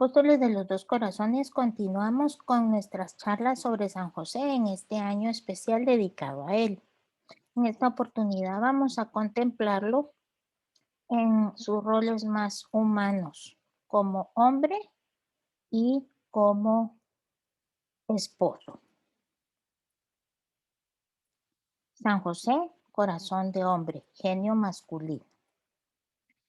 Apóstoles de los Dos Corazones, continuamos con nuestras charlas sobre San José en este año especial dedicado a él. En esta oportunidad vamos a contemplarlo en sus roles más humanos, como hombre y como esposo. San José, corazón de hombre, genio masculino.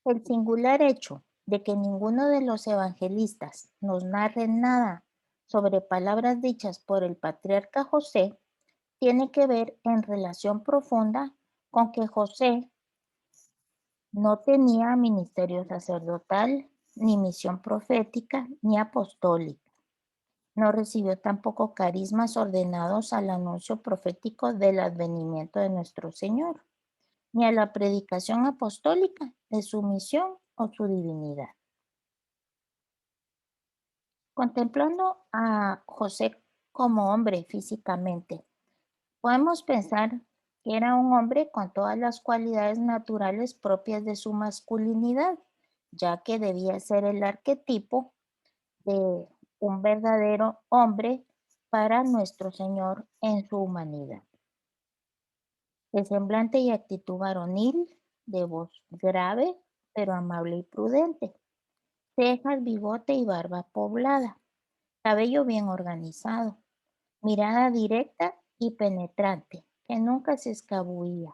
El singular hecho de que ninguno de los evangelistas nos narre nada sobre palabras dichas por el patriarca José tiene que ver en relación profunda con que José no tenía ministerio sacerdotal, ni misión profética, ni apostólica. No recibió tampoco carismas ordenados al anuncio profético del advenimiento de nuestro Señor, ni a la predicación apostólica de su misión o su divinidad. Contemplando a José como hombre físicamente, podemos pensar que era un hombre con todas las cualidades naturales propias de su masculinidad, ya que debía ser el arquetipo de un verdadero hombre para nuestro Señor en su humanidad. De semblante y actitud varonil, de voz grave, pero amable y prudente, cejas, bigote y barba poblada, cabello bien organizado, mirada directa y penetrante, que nunca se escabullía,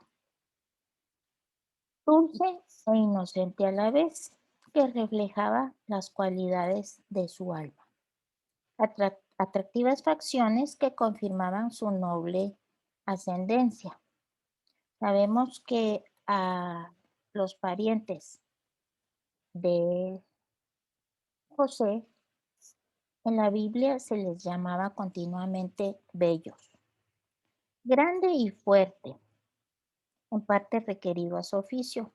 dulce e inocente a la vez, que reflejaba las cualidades de su alma. Atractivas facciones que confirmaban su noble ascendencia. Sabemos que a los parientes de José en la Biblia se les llamaba continuamente bellos. Grande y fuerte, en parte requerido a su oficio.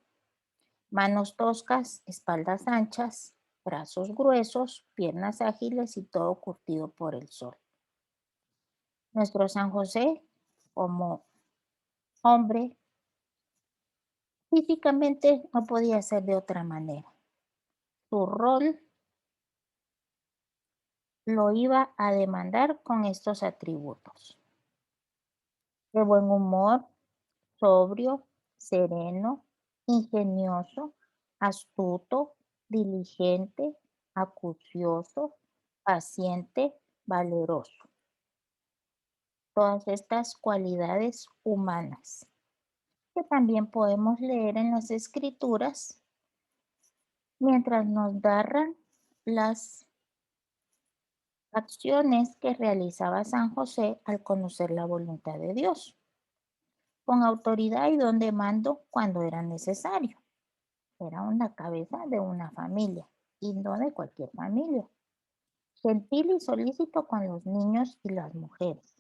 Manos toscas, espaldas anchas, brazos gruesos, piernas ágiles y todo curtido por el sol. Nuestro San José, como hombre, físicamente no podía ser de otra manera. Su rol lo iba a demandar con estos atributos: de buen humor, sobrio, sereno, ingenioso, astuto, diligente, acucioso, paciente, valeroso. Todas estas cualidades humanas que también podemos leer en las Escrituras mientras nos narran las acciones que realizaba San José al conocer la voluntad de Dios, con autoridad y don de mando cuando era necesario. Era una cabeza de una familia y no de cualquier familia. Gentil y solícito con los niños y las mujeres.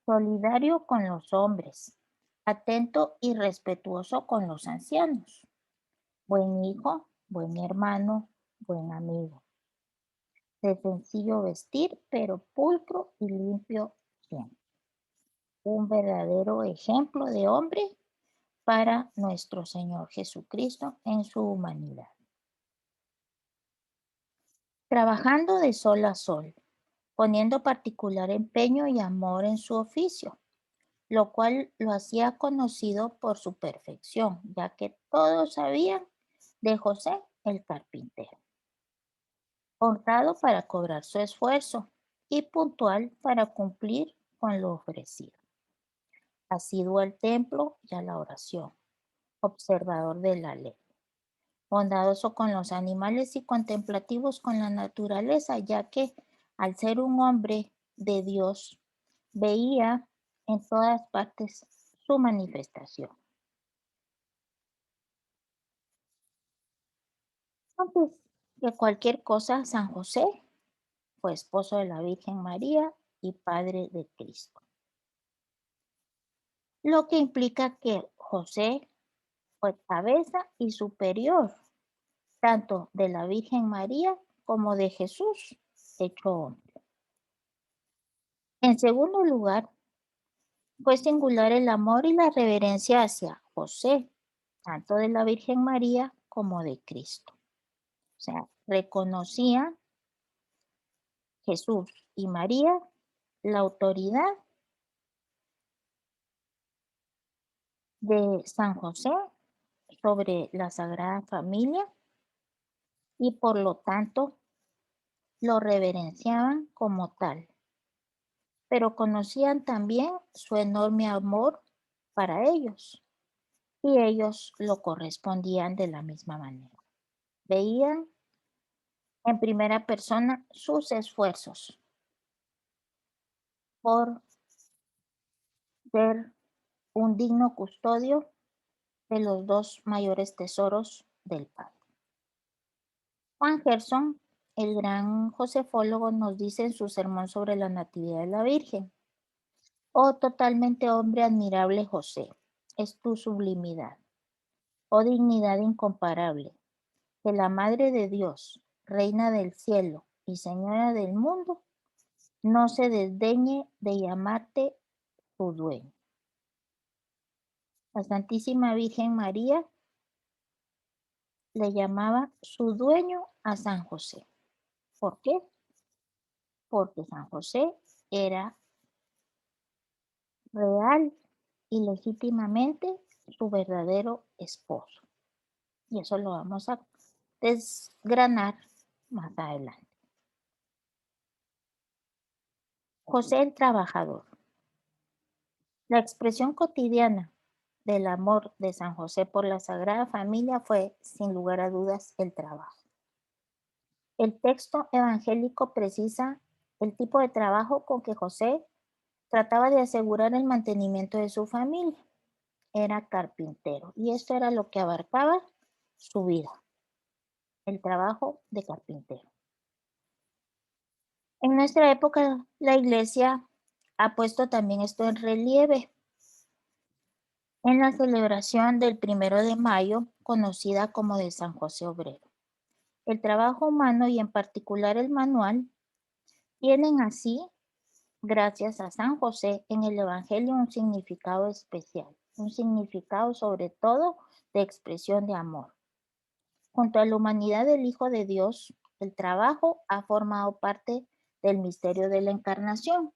Solidario con los hombres. Atento y respetuoso con los ancianos. Buen hijo, buen hermano, buen amigo. De sencillo vestir, pero pulcro y limpio siempre. Un verdadero ejemplo de hombre para nuestro Señor Jesucristo en su humanidad. Trabajando de sol a sol, poniendo particular empeño y amor en su oficio, lo cual lo hacía conocido por su perfección, ya que todos sabían de José el carpintero. Honrado para cobrar su esfuerzo y puntual para cumplir con lo ofrecido. Asiduo al templo y a la oración, observador de la ley. Bondadoso con los animales y contemplativos con la naturaleza, ya que al ser un hombre de Dios, veía en todas partes su manifestación. Antes de cualquier cosa, San José fue esposo de la Virgen María y padre de Cristo, lo que implica que José fue cabeza y superior tanto de la Virgen María como de Jesús hecho hombre. En segundo lugar, fue singular el amor y la reverencia hacia José, tanto de la Virgen María como de Cristo. O sea, reconocía Jesús y María, la autoridad de San José sobre la Sagrada Familia y por lo tanto lo reverenciaban como tal, pero conocían también su enorme amor para ellos y ellos lo correspondían de la misma manera. Veían en primera persona sus esfuerzos por ser un digno custodio de los dos mayores tesoros del Padre. Juan Gerson, el gran josefólogo, nos dice en su sermón sobre la Natividad de la Virgen: oh totalmente hombre admirable José, es tu sublimidad, oh dignidad incomparable, que la Madre de Dios, Reina del cielo y Señora del mundo, no se desdeñe de llamarte su dueño. La Santísima Virgen María le llamaba su dueño a San José. ¿Por qué? Porque San José era real y legítimamente su verdadero esposo. Y eso lo vamos a desgranar más adelante. José el trabajador. La expresión cotidiana del amor de San José por la Sagrada Familia fue, sin lugar a dudas, el trabajo. El texto evangélico precisa el tipo de trabajo con que José trataba de asegurar el mantenimiento de su familia. Era carpintero y esto era lo que abarcaba su vida, el trabajo de carpintero. En nuestra época, la Iglesia ha puesto también esto en relieve en la celebración del 1 de Mayo, conocida como de San José Obrero. El trabajo humano y en particular el manual tienen así, gracias a San José, en el Evangelio un significado especial, un significado sobre todo de expresión de amor. Junto a la humanidad del Hijo de Dios, el trabajo ha formado parte del misterio de la encarnación,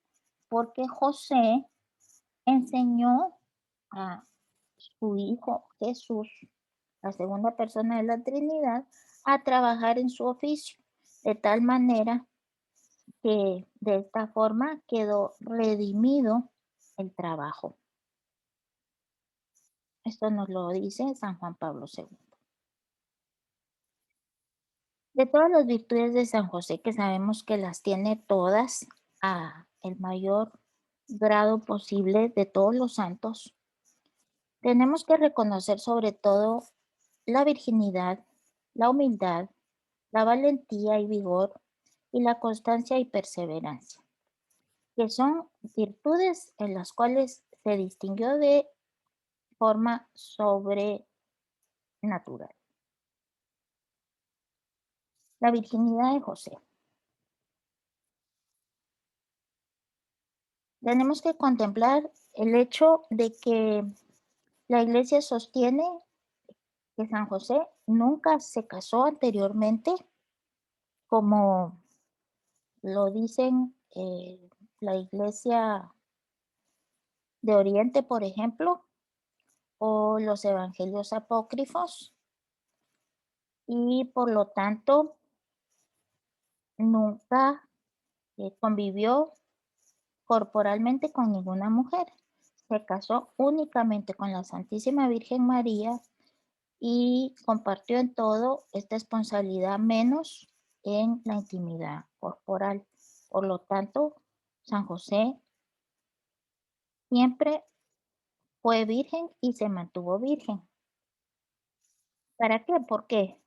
porque José enseñó a su Hijo Jesús, la segunda persona de la Trinidad, a trabajar en su oficio, de tal manera que de esta forma quedó redimido el trabajo. Esto nos lo dice San Juan Pablo II. De todas las virtudes de San José, que sabemos que las tiene todas a el mayor grado posible de todos los santos, tenemos que reconocer sobre todo la virginidad, la humildad, la valentía y vigor y la constancia y perseverancia, que son virtudes en las cuales se distinguió de forma sobrenatural. La virginidad de José. Tenemos que contemplar el hecho de que la Iglesia sostiene que San José nunca se casó anteriormente, como lo dicen la Iglesia de Oriente, por ejemplo, o los evangelios apócrifos, y por lo tanto nunca convivió corporalmente con ninguna mujer. Se casó únicamente con la Santísima Virgen María y compartió en todo esta responsabilidad menos en la intimidad corporal. Por lo tanto, San José siempre fue virgen y se mantuvo virgen. ¿Para qué? ¿Por qué?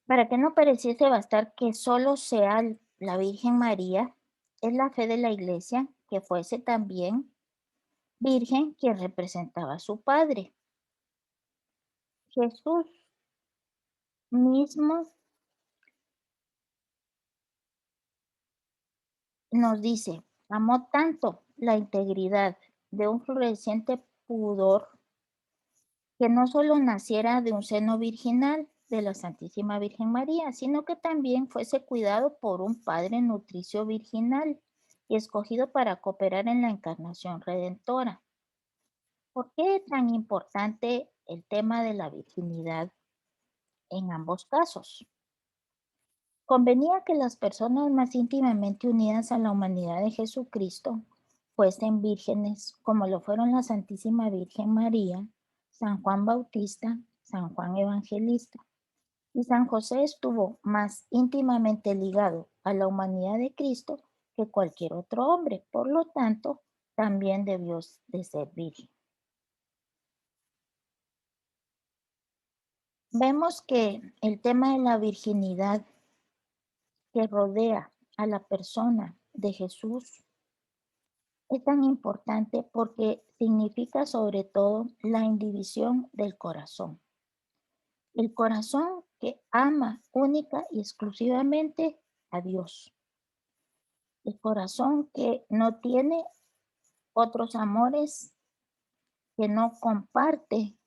Para que no pareciese bastar que solo sea la Virgen María, es la fe de la Iglesia que fuese también virgen quien representaba a su Padre. Jesús mismo nos dice, amó tanto la integridad de un floreciente pudor que no solo naciera de un seno virginal, de la Santísima Virgen María, sino que también fuese cuidado por un Padre nutricio virginal y escogido para cooperar en la encarnación redentora. ¿Por qué es tan importante el tema de la virginidad en ambos casos? Convenía que las personas más íntimamente unidas a la humanidad de Jesucristo fuesen vírgenes, como lo fueron la Santísima Virgen María, San Juan Bautista, San Juan Evangelista. Y San José estuvo más íntimamente ligado a la humanidad de Cristo que cualquier otro hombre, por lo tanto, también debió de ser virgen. Vemos que el tema de la virginidad que rodea a la persona de Jesús es tan importante porque significa sobre todo la indivisión del corazón. El corazón que ama única y exclusivamente a Dios. El corazón que no tiene otros amores, que no comparte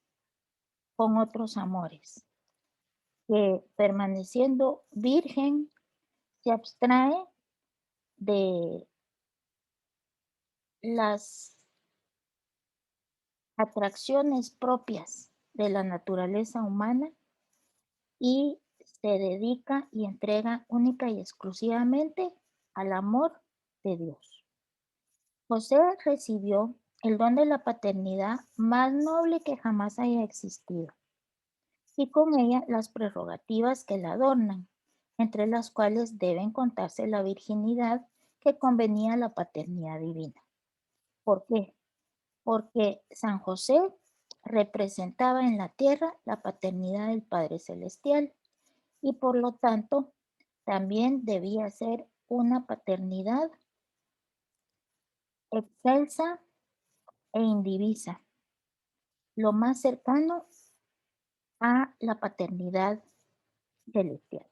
con otros amores, que permaneciendo virgen se abstrae de las atracciones propias de la naturaleza humana y se dedica y entrega única y exclusivamente al amor de Dios. José recibió el don de la paternidad más noble que jamás haya existido y con ella las prerrogativas que la adornan, entre las cuales deben contarse la virginidad que convenía a la paternidad divina. ¿Por qué? Porque San José representaba en la tierra la paternidad del Padre Celestial y por lo tanto también debía ser una paternidad excelsa e indivisa, lo más cercano a la paternidad celestial.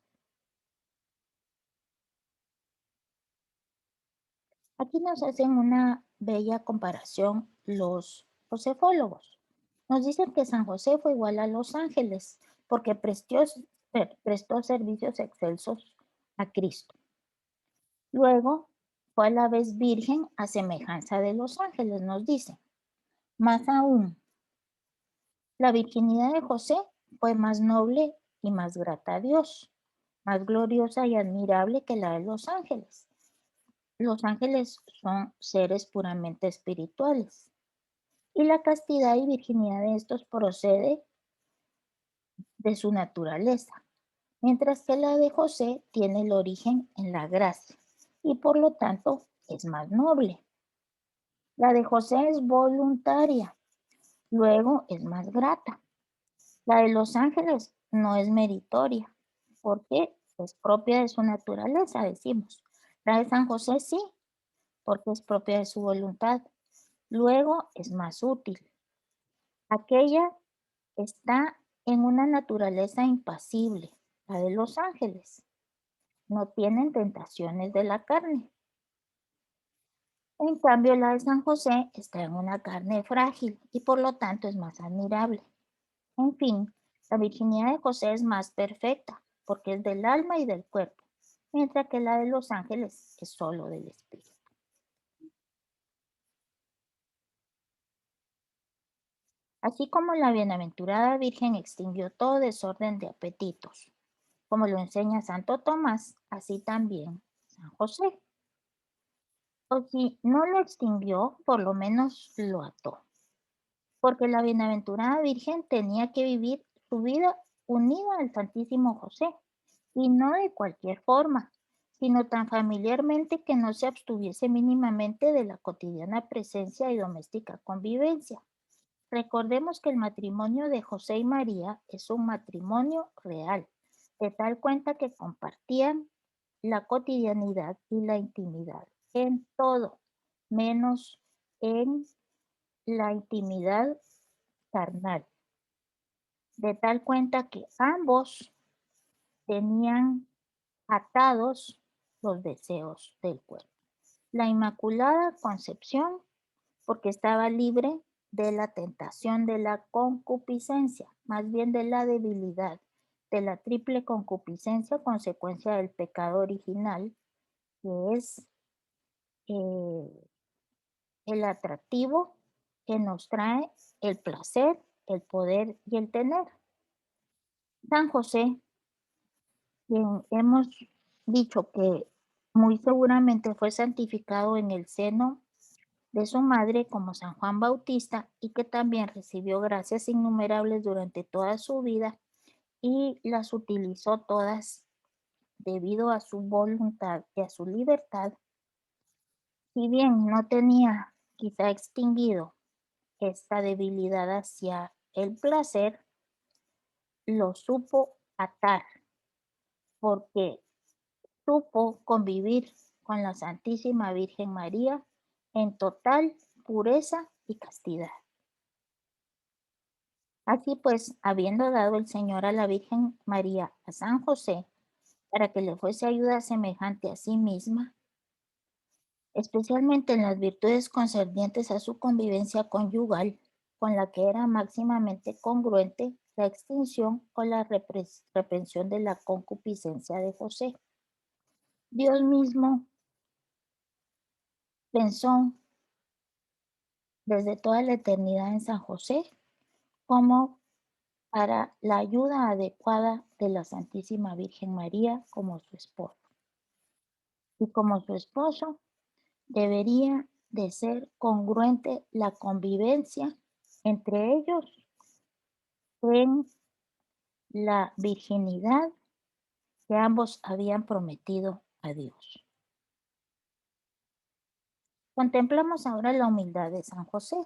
Aquí nos hacen una bella comparación los josefólogos. Nos dicen que San José fue igual a los ángeles porque prestó servicios excelsos a Cristo. Luego fue a la vez virgen a semejanza de los ángeles, nos dicen. Más aún, la virginidad de José fue más noble y más grata a Dios, más gloriosa y admirable que la de los ángeles. Los ángeles son seres puramente espirituales y la castidad y virginidad de estos procede de su naturaleza, mientras que la de José tiene el origen en la gracia y por lo tanto es más noble. La de José es voluntaria, luego es más grata. La de los ángeles no es meritoria, porque es propia de su naturaleza, decimos. La de San José sí, porque es propia de su voluntad. Luego es más útil. Aquella está en una naturaleza impasible, la de los ángeles. No tienen tentaciones de la carne. En cambio, la de San José está en una carne frágil y por lo tanto es más admirable. En fin, la virginidad de José es más perfecta porque es del alma y del cuerpo, mientras que la de los ángeles es solo del espíritu. Así como la bienaventurada Virgen extinguió todo desorden de apetitos, como lo enseña Santo Tomás, así también San José. O si no lo extinguió, por lo menos lo ató, porque la bienaventurada Virgen tenía que vivir su vida unida al Santísimo José, y no de cualquier forma, sino tan familiarmente que no se abstuviese mínimamente de la cotidiana presencia y doméstica convivencia. Recordemos que el matrimonio de José y María es un matrimonio real, de tal cuenta que compartían la cotidianidad y la intimidad en todo, menos en la intimidad carnal, de tal cuenta que ambos tenían atados los deseos del cuerpo. La Inmaculada Concepción, porque estaba libre de la tentación de la concupiscencia, más bien de la debilidad, de la triple concupiscencia, consecuencia del pecado original, que es eh, el atractivo que nos trae el placer, el poder y el tener. San José, quien hemos dicho que muy seguramente fue santificado en el seno de su madre como San Juan Bautista y que también recibió gracias innumerables durante toda su vida y las utilizó todas debido a su voluntad y a su libertad. Si bien no tenía quizá extinguido esta debilidad hacia el placer, lo supo atar porque supo convivir con la Santísima Virgen María en total pureza y castidad. Así pues, habiendo dado el Señor a la Virgen María a San José para que le fuese ayuda semejante a sí misma, especialmente en las virtudes concernientes a su convivencia conyugal, con la que era máximamente congruente la extinción o la represión de la concupiscencia de José. Dios mismo pensó desde toda la eternidad en San José como para la ayuda adecuada de la Santísima Virgen María como su esposo. Y como su esposo debería de ser congruente la convivencia entre ellos en la virginidad que ambos habían prometido a Dios. Contemplamos ahora la humildad de San José.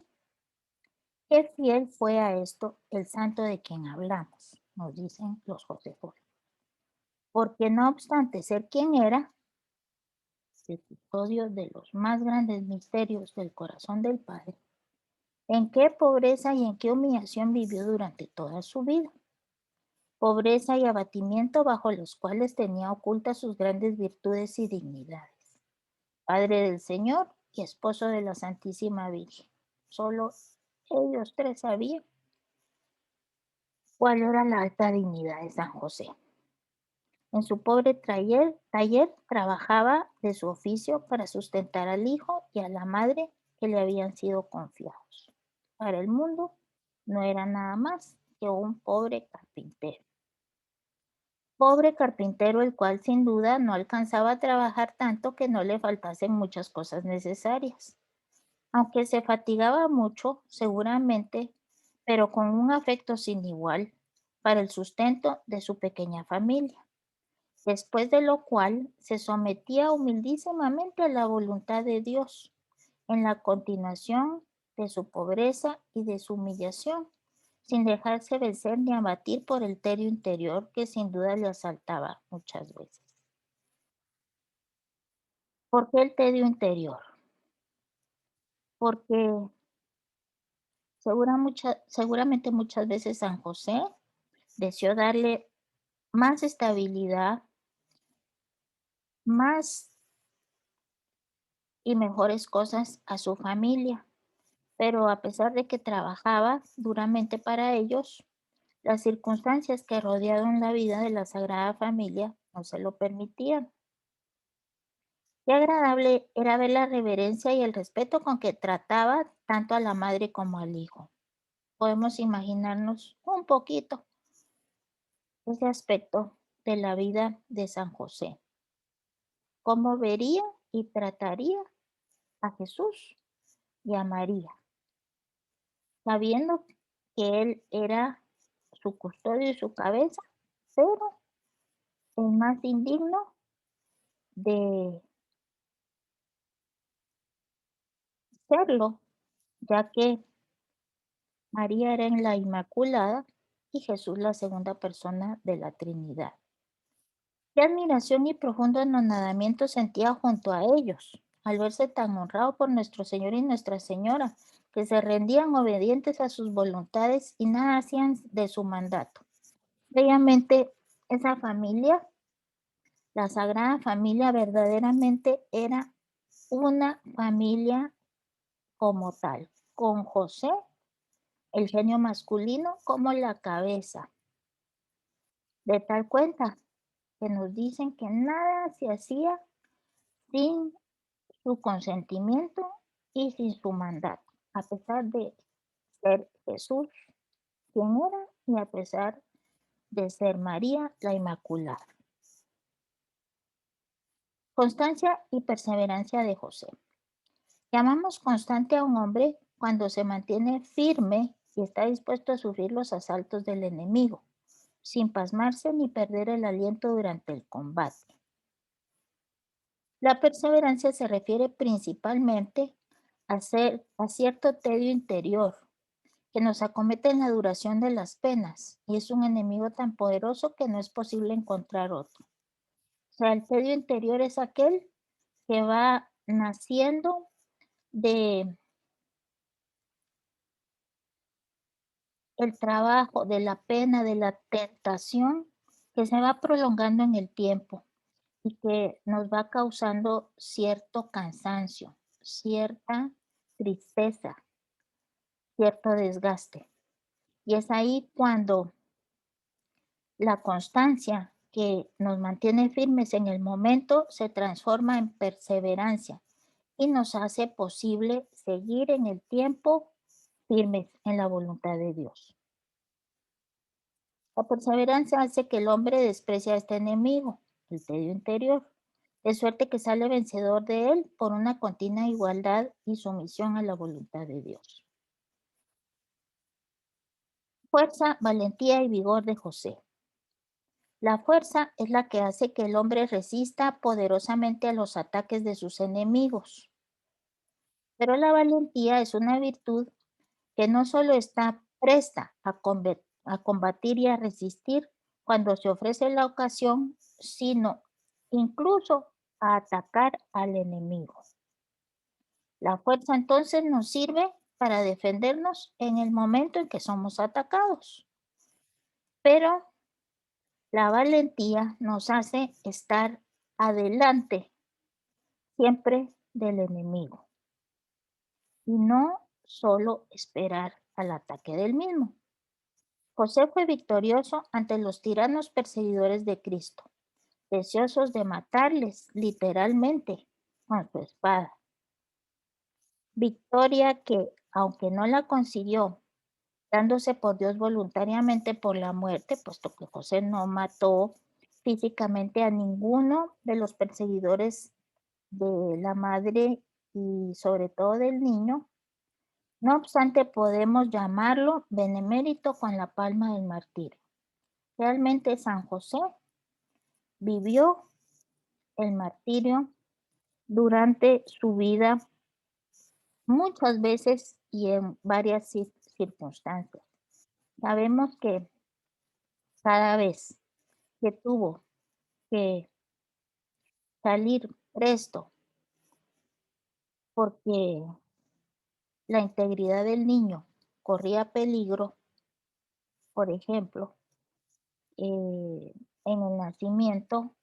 Qué fiel fue a esto el santo de quien hablamos, nos dicen los Josefos, porque no obstante ser quien era, el custodio de los más grandes misterios del corazón del Padre, en qué pobreza y en qué humillación vivió durante toda su vida. Pobreza y abatimiento bajo los cuales tenía ocultas sus grandes virtudes y dignidades. Padre del Señor y esposo de la Santísima Virgen. Solo ellos tres sabían cuál era la alta dignidad de San José. En su pobre taller trabajaba de su oficio para sustentar al hijo y a la madre que le habían sido confiados. Para el mundo no era nada más que un pobre carpintero. Pobre carpintero, el cual sin duda no alcanzaba a trabajar tanto que no le faltasen muchas cosas necesarias. Aunque se fatigaba mucho, seguramente, pero con un afecto sin igual para el sustento de su pequeña familia, después de lo cual se sometía humildísimamente a la voluntad de Dios en la continuación de su pobreza y de su humillación, sin dejarse vencer ni abatir por el tedio interior que sin duda le asaltaba muchas veces. ¿Por qué el tedio interior? Porque seguramente muchas veces San José deseó darle más estabilidad, más y mejores cosas a su familia, pero a pesar de que trabajaba duramente para ellos, las circunstancias que rodearon la vida de la Sagrada Familia no se lo permitían. Qué agradable era ver la reverencia y el respeto con que trataba tanto a la madre como al hijo. Podemos imaginarnos un poquito ese aspecto de la vida de San José. Cómo vería y trataría a Jesús y a María, sabiendo que Él era su custodio y su cabeza, pero el más indigno de serlo, ya que María era en la Inmaculada y Jesús la segunda persona de la Trinidad. Qué admiración y profundo anonadamiento sentía junto a ellos, al verse tan honrado por nuestro Señor y Nuestra Señora, que se rendían obedientes a sus voluntades y nada hacían de su mandato. Obviamente, esa familia, la Sagrada Familia, verdaderamente era una familia como tal, con José, el genio masculino, como la cabeza, de tal cuenta que nos dicen que nada se hacía sin su consentimiento y sin su mandato, a pesar de ser Jesús quien era y a pesar de ser María la Inmaculada. Constancia y perseverancia de José. Llamamos constante a un hombre cuando se mantiene firme y está dispuesto a sufrir los asaltos del enemigo, sin pasmarse ni perder el aliento durante el combate. La perseverancia se refiere principalmente a cierto tedio interior que nos acomete en la duración de las penas y es un enemigo tan poderoso que no es posible encontrar otro. O sea, el tedio interior es aquel que va naciendo de el trabajo, de la pena, de la tentación que se va prolongando en el tiempo y que nos va causando cierto cansancio, cierta tristeza, cierto desgaste. Y es ahí cuando la constancia que nos mantiene firmes en el momento se transforma en perseverancia y nos hace posible seguir en el tiempo firmes en la voluntad de Dios. La perseverancia hace que el hombre desprecie a este enemigo, el tedio interior, de suerte que sale vencedor de él por una continua igualdad y sumisión a la voluntad de Dios. Fuerza, valentía y vigor de José. La fuerza es la que hace que el hombre resista poderosamente a los ataques de sus enemigos, pero la valentía es una virtud que no solo está presta a combatir y a resistir cuando se ofrece la ocasión, sino incluso a atacar al enemigo. La fuerza entonces nos sirve para defendernos en el momento en que somos atacados, pero la valentía nos hace estar adelante siempre del enemigo y no solo esperar al ataque del mismo. José fue victorioso ante los tiranos perseguidores de Cristo, deseosos de matarles literalmente con su espada. Victoria que, aunque no la consiguió dándose por Dios voluntariamente por la muerte, puesto que José no mató físicamente a ninguno de los perseguidores de la madre y sobre todo del niño, no obstante podemos llamarlo benemérito con la palma del martirio. Realmente San José vivió el martirio durante su vida muchas veces y en varias circunstancias. Sabemos que cada vez que tuvo que salir presto porque la integridad del niño corría peligro, por ejemplo, en el nacimiento,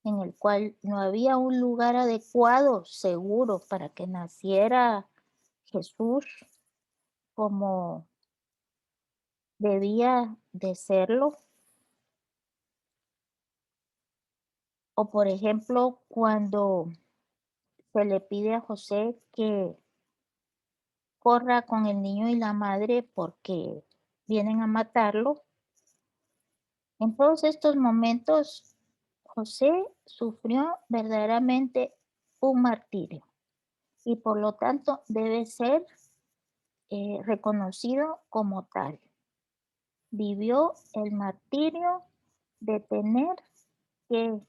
en el cual no había un lugar adecuado, seguro, para que naciera Jesús como debía de serlo. O por ejemplo, cuando se le pide a José que corra con el niño y la madre porque vienen a matarlo. En todos estos momentos, José sufrió verdaderamente un martirio y por lo tanto debe ser reconocido como tal. Vivió el martirio de tener que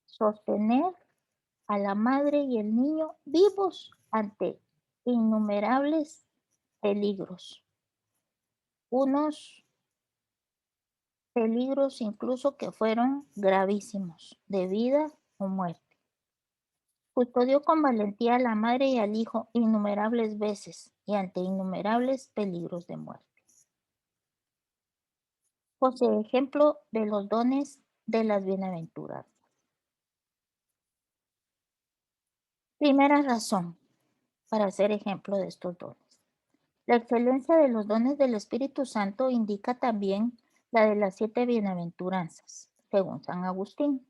sostener a la madre y el niño vivos ante innumerables peligros, unos peligros incluso que fueron gravísimos, de vida o muerte. Custodió con valentía a la madre y al hijo innumerables veces y ante innumerables peligros de muerte. José, ejemplo de los dones de las bienaventuranzas. Primera razón para ser ejemplo de estos dones. La excelencia de los dones del Espíritu Santo indica también la de las 7 bienaventuranzas, según San Agustín.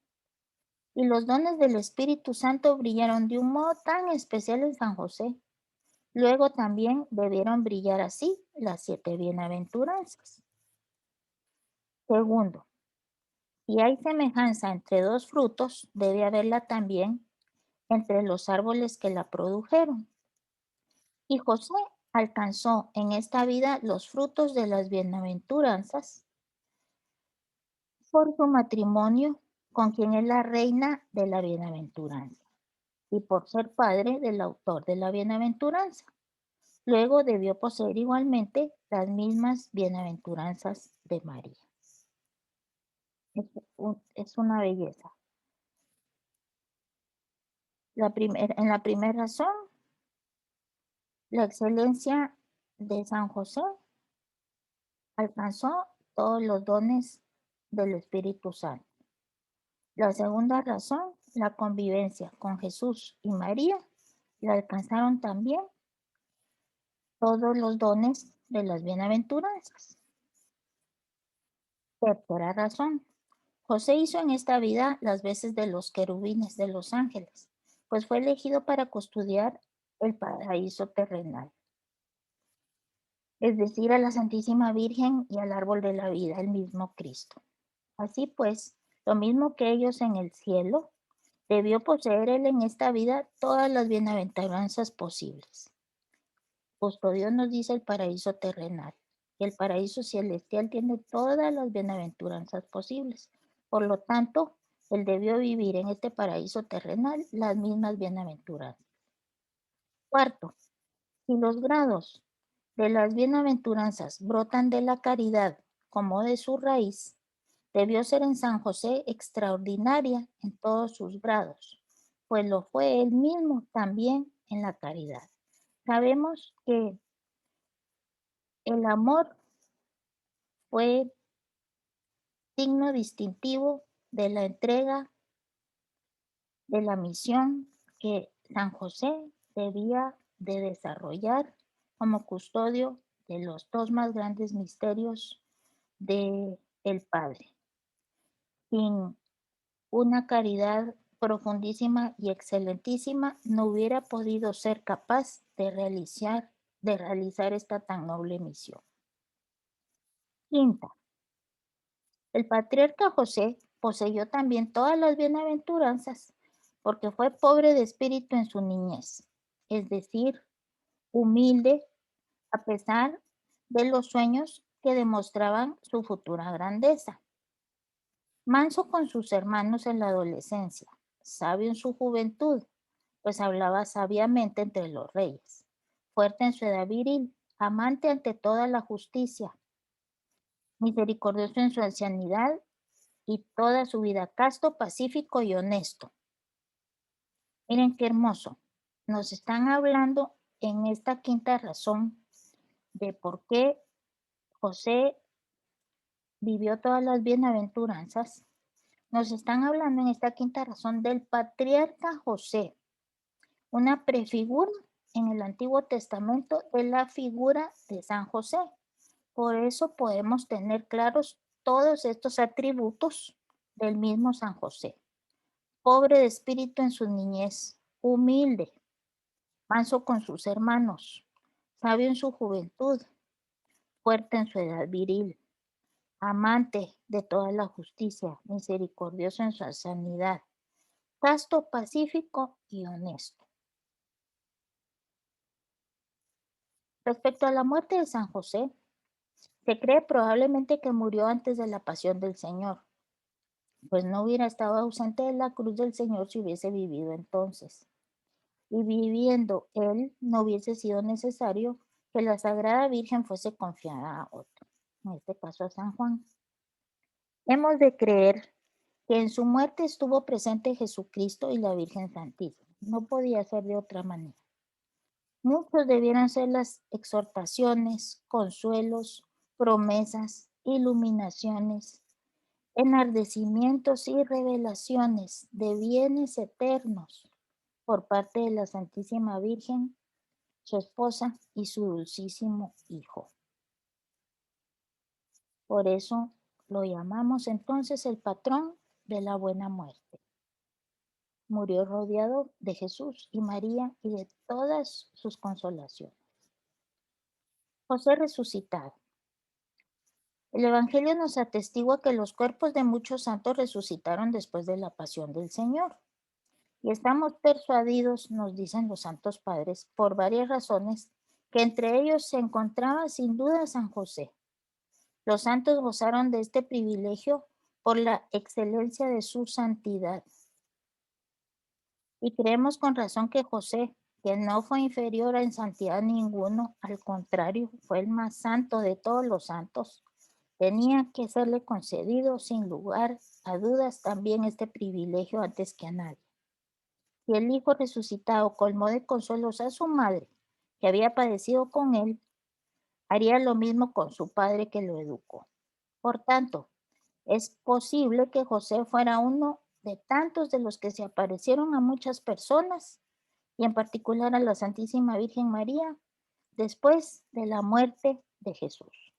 Y los dones del Espíritu Santo brillaron de un modo tan especial en San José. Luego también debieron brillar así las 7 bienaventuranzas. Segundo, si hay semejanza entre dos frutos, debe haberla también entre los árboles que la produjeron. Y José alcanzó en esta vida los frutos de las bienaventuranzas por su matrimonio con quien es la reina de la bienaventuranza y por ser padre del autor de la bienaventuranza. Luego debió poseer igualmente las mismas bienaventuranzas de María. Es una belleza. En la primera razón, la excelencia de San José alcanzó todos los dones del Espíritu Santo. La segunda razón, la convivencia con Jesús y María, le alcanzaron también todos los dones de las bienaventuranzas. Tercera razón, José hizo en esta vida las veces de los querubines, de los ángeles, pues fue elegido para custodiar el paraíso terrenal, es decir, a la Santísima Virgen y al árbol de la vida, el mismo Cristo. Así pues, lo mismo que ellos en el cielo, debió poseer él en esta vida todas las bienaventuranzas posibles. Justo Dios nos dice el paraíso terrenal, y el paraíso celestial tiene todas las bienaventuranzas posibles. Por lo tanto, él debió vivir en este paraíso terrenal las mismas bienaventuranzas. Cuarto, si los grados de las bienaventuranzas brotan de la caridad como de su raíz, debió ser en San José extraordinaria en todos sus grados, pues lo fue él mismo también en la caridad. Sabemos que el amor fue signo distintivo de la entrega de la misión que San José debía de desarrollar como custodio de los dos más grandes misterios de el Padre. Sin una caridad profundísima y excelentísima, no hubiera podido ser capaz de realizar esta tan noble misión. Quinta, el patriarca José poseyó también todas las bienaventuranzas, porque fue pobre de espíritu en su niñez, es decir, humilde a pesar de los sueños que demostraban su futura grandeza. Manso con sus hermanos en la adolescencia, sabio en su juventud, pues hablaba sabiamente entre los reyes, fuerte en su edad viril, amante ante toda la justicia, misericordioso en su ancianidad y toda su vida casto, pacífico y honesto. Miren qué hermoso. Nos están hablando en esta quinta razón de por qué José vivió todas las bienaventuranzas. Nos están hablando en esta quinta razón del patriarca José, una prefigura en el Antiguo Testamento de la figura de San José. Por eso podemos tener claros todos estos atributos del mismo San José. Pobre de espíritu en su niñez, humilde, manso con sus hermanos, sabio en su juventud, fuerte en su edad viril, amante de toda la justicia, misericordioso en su sanidad, casto, pacífico y honesto. Respecto a la muerte de San José, se cree probablemente que murió antes de la pasión del Señor, pues no hubiera estado ausente de la cruz del Señor si hubiese vivido entonces. Y viviendo él, no hubiese sido necesario que la Sagrada Virgen fuese confiada a otro, en este caso a San Juan. Hemos de creer que en su muerte estuvo presente Jesucristo y la Virgen Santísima. No podía ser de otra manera. Muchos debieran ser las exhortaciones, consuelos, promesas, iluminaciones, enardecimientos y revelaciones de bienes eternos por parte de la Santísima Virgen, su esposa y su dulcísimo Hijo. Por eso lo llamamos entonces el patrón de la buena muerte. Murió rodeado de Jesús y María y de todas sus consolaciones. José resucitado. El Evangelio nos atestigua que los cuerpos de muchos santos resucitaron después de la pasión del Señor. Y estamos persuadidos, nos dicen los santos padres, por varias razones, que entre ellos se encontraba sin duda San José. Los santos gozaron de este privilegio por la excelencia de su santidad. Y creemos con razón que José, que no fue inferior en santidad ninguno, al contrario, fue el más santo de todos los santos, tenía que serle concedido sin lugar a dudas también este privilegio antes que a nadie. Si el Hijo resucitado colmó de consuelos a su madre, que había padecido con él, haría lo mismo con su padre que lo educó. Por tanto, es posible que José fuera uno de tantos de los que se aparecieron a muchas personas, y en particular a la Santísima Virgen María, después de la muerte de Jesús.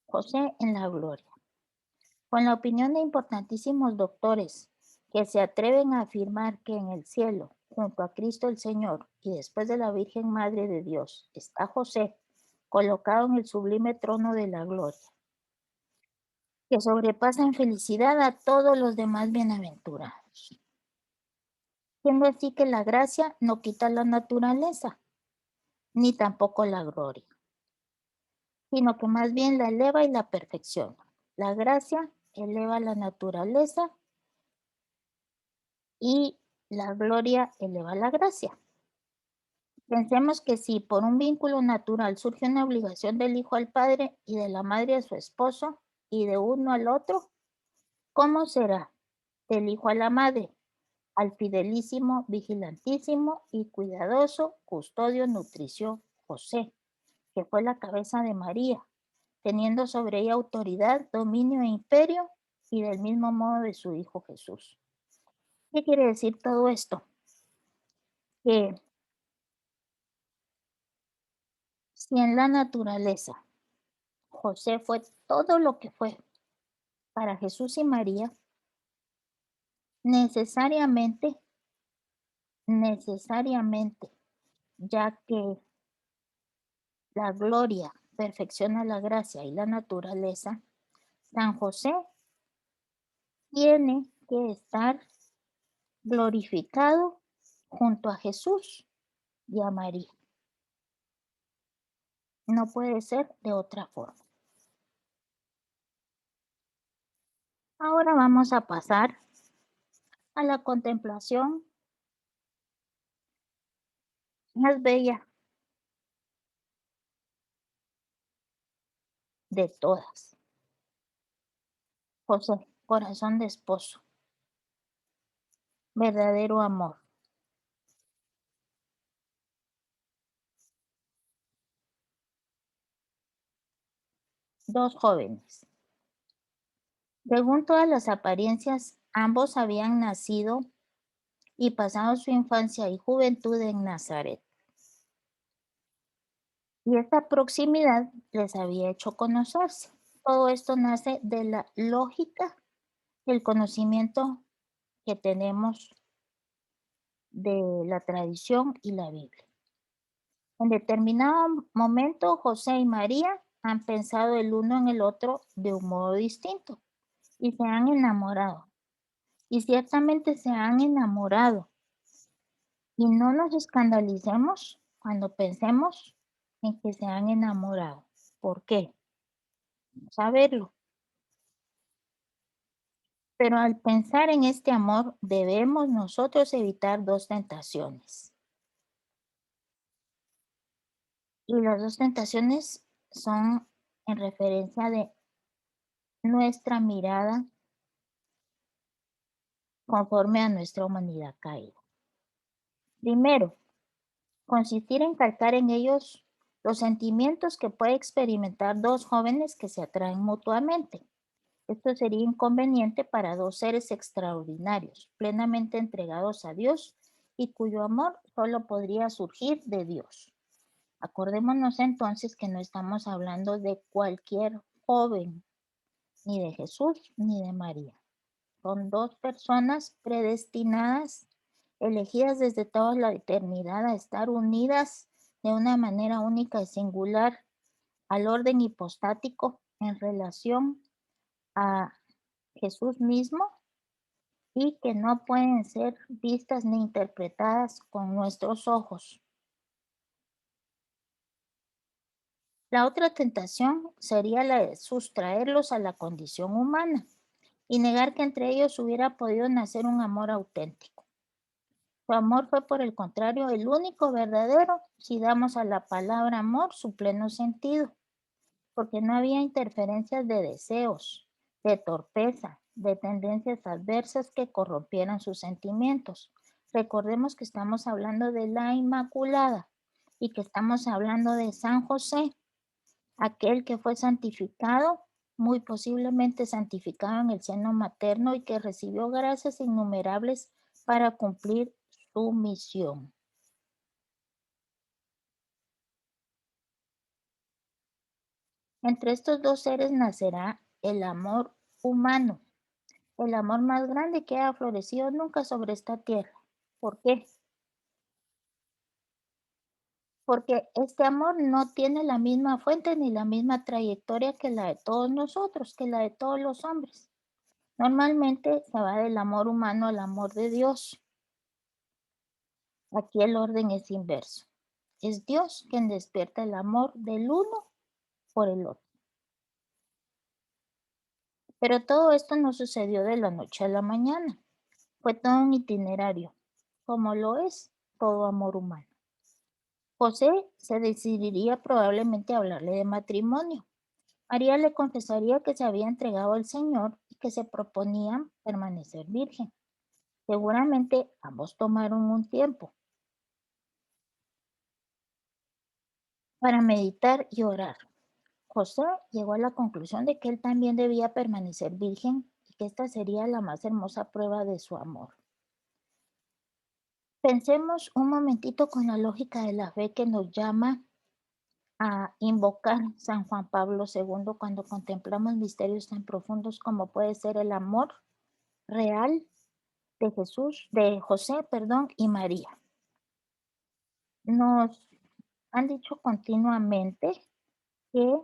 José en la gloria. Con la opinión de importantísimos doctores que se atreven a afirmar que en el cielo, junto a Cristo el Señor y después de la Virgen Madre de Dios, está José, colocado en el sublime trono de la gloria, que sobrepasa en felicidad a todos los demás bienaventurados. Siendo así que la gracia no quita la naturaleza, ni tampoco la gloria, sino que más bien la eleva y la perfecciona. La gracia eleva la naturaleza y la gloria eleva la gracia. Pensemos que si por un vínculo natural surge una obligación del hijo al padre y de la madre a su esposo y de uno al otro, ¿cómo será del hijo a la madre, al fidelísimo, vigilantísimo y cuidadoso custodio nutricio José, que fue la cabeza de María, teniendo sobre ella autoridad, dominio e imperio, y del mismo modo de su hijo Jesús? ¿Qué quiere decir todo esto? Que si en la naturaleza José fue todo lo que fue para Jesús y María, necesariamente, necesariamente, ya que la gloria perfecciona la gracia y la naturaleza, San José tiene que estar glorificado junto a Jesús y a María. No puede ser de otra forma. Ahora vamos a pasar a la contemplación más bella de todas. José, corazón de esposo, verdadero amor. Dos jóvenes. Según todas las apariencias, ambos habían nacido y pasado su infancia y juventud en Nazaret. Y esta proximidad les había hecho conocerse. Todo esto nace de la lógica del conocimiento que tenemos de la tradición y la Biblia. En determinado momento, José y María han pensado el uno en el otro de un modo distinto y se han enamorado. Y ciertamente se han enamorado. Y no nos escandalicemos cuando pensemos en que se han enamorado. ¿Por qué? Vamos a verlo. Pero al pensar en este amor, debemos nosotros evitar dos tentaciones. Y las dos tentaciones son en referencia de nuestra mirada conforme a nuestra humanidad caída. Primero, consistir en calcar en ellos los sentimientos que puede experimentar dos jóvenes que se atraen mutuamente. Esto sería inconveniente para dos seres extraordinarios, plenamente entregados a Dios y cuyo amor solo podría surgir de Dios. Acordémonos entonces que no estamos hablando de cualquier joven, ni de Jesús ni de María. Son dos personas predestinadas, elegidas desde toda la eternidad a estar unidas de una manera única y singular al orden hipostático en relación a Jesús mismo y que no pueden ser vistas ni interpretadas con nuestros ojos. La otra tentación sería la de sustraerlos a la condición humana y negar que entre ellos hubiera podido nacer un amor auténtico. Su amor fue, por el contrario, el único verdadero si damos a la palabra amor su pleno sentido, porque no había interferencias de deseos, de torpeza, de tendencias adversas que corrompieran sus sentimientos. Recordemos que estamos hablando de la Inmaculada y que estamos hablando de San José, aquel que fue santificado, muy posiblemente santificado en el seno materno y que recibió gracias innumerables para cumplir su misión. Entre estos dos seres nacerá el amor humano, el amor más grande que ha florecido nunca sobre esta tierra. ¿Por qué? Porque este amor no tiene la misma fuente ni la misma trayectoria que la de todos nosotros, que la de todos los hombres. Normalmente se va del amor humano al amor de Dios. Aquí el orden es inverso. Es Dios quien despierta el amor del uno por el otro. Pero todo esto no sucedió de la noche a la mañana. Fue todo un itinerario, como lo es todo amor humano. José se decidiría probablemente a hablarle de matrimonio. María le confesaría que se había entregado al Señor y que se proponían permanecer virgen. Seguramente ambos tomaron un tiempo para meditar y orar. José llegó a la conclusión de que él también debía permanecer virgen y que esta sería la más hermosa prueba de su amor. Pensemos un momentito con la lógica de la fe que nos llama a invocar San Juan Pablo II cuando contemplamos misterios tan profundos como puede ser el amor real de Jesús, de José, perdón, y María. Nos han dicho continuamente que